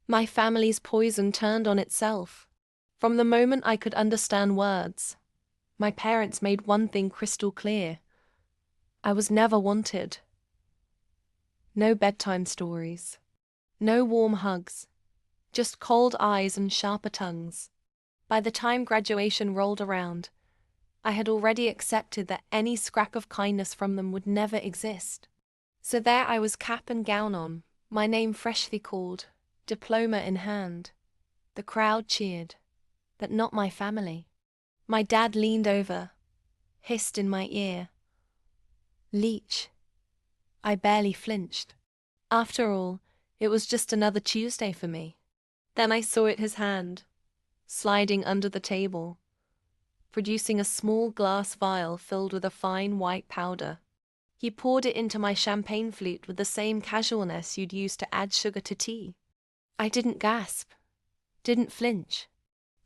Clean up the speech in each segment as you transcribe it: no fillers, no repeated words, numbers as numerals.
My family's poison turned on itself. From the moment I could understand words, my parents made one thing crystal clear. I was never wanted. No bedtime stories. No warm hugs. Just cold eyes and sharper tongues. By the time graduation rolled around, I had already accepted that any scrap of kindness from them would never exist. So there I was, cap and gown on, my name freshly called, diploma in hand. The crowd cheered, but not my family. My dad leaned over, hissed in my ear, "Leech." I barely flinched. After all, it was just another Tuesday for me. Then I saw his hand, sliding under the table, producing a small glass vial filled with a fine white powder. He poured it into my champagne flute with the same casualness you'd use to add sugar to tea. I didn't gasp, didn't flinch.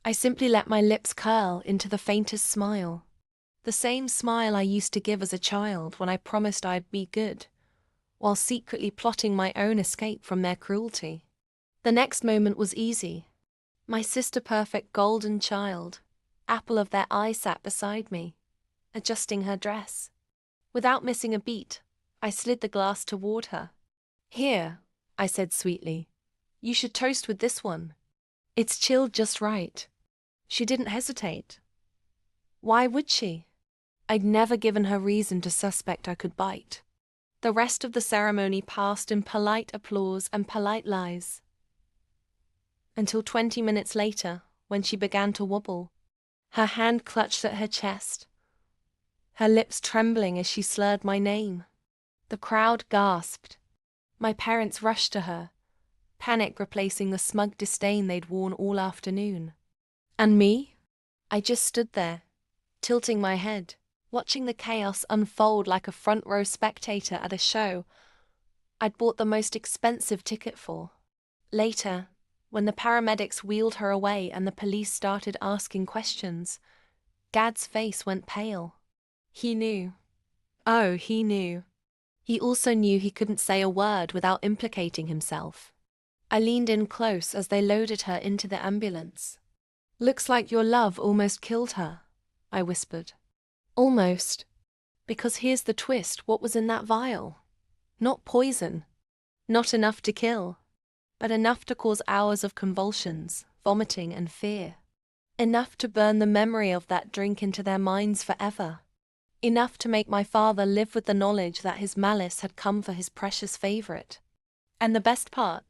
I simply let my lips curl into the faintest smile. The same smile I used to give as a child when I promised I'd be good, while secretly plotting my own escape from their cruelty. The next moment was easy. My sister-perfect golden child, apple of their eye, sat beside me, adjusting her dress. Without missing a beat, I slid the glass toward her. "Here," I said sweetly. "You should toast with this one. It's chilled just right." She didn't hesitate. Why would she? I'd never given her reason to suspect I could bite. The rest of the ceremony passed in polite applause and polite lies. Until 20 minutes later, when she began to wobble, her hand clutched at her chest, her lips trembling as she slurred my name. The crowd gasped. My parents rushed to her, panic replacing the smug disdain they'd worn all afternoon. And me? I just stood there, tilting my head, watching the chaos unfold like a front-row spectator at a show I'd bought the most expensive ticket for. Later, when the paramedics wheeled her away and the police started asking questions, Gad's face went pale. He knew. Oh, he knew. He also knew he couldn't say a word without implicating himself. I leaned in close as they loaded her into the ambulance. "Looks like your love almost killed her," I whispered. Almost. Because here's the twist, what was in that vial? Not poison. Not enough to kill. But enough to cause hours of convulsions, vomiting and fear. Enough to burn the memory of that drink into their minds forever. Enough to make my father live with the knowledge that his malice had come for his precious favorite. And the best part?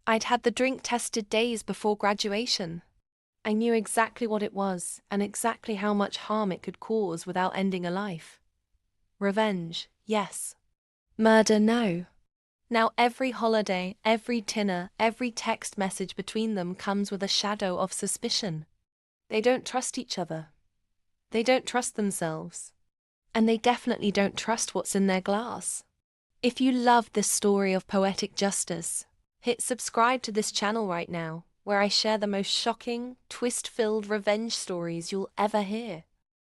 I'd had the drink tested days before graduation. I knew exactly what it was and exactly how much harm it could cause without ending a life. Revenge, yes. Murder, no. Now every holiday, every dinner, every text message between them comes with a shadow of suspicion. They don't trust each other. They don't trust themselves. And they definitely don't trust what's in their glass. If you love this story of poetic justice, hit subscribe to this channel right now, where I share the most shocking, twist-filled revenge stories you'll ever hear.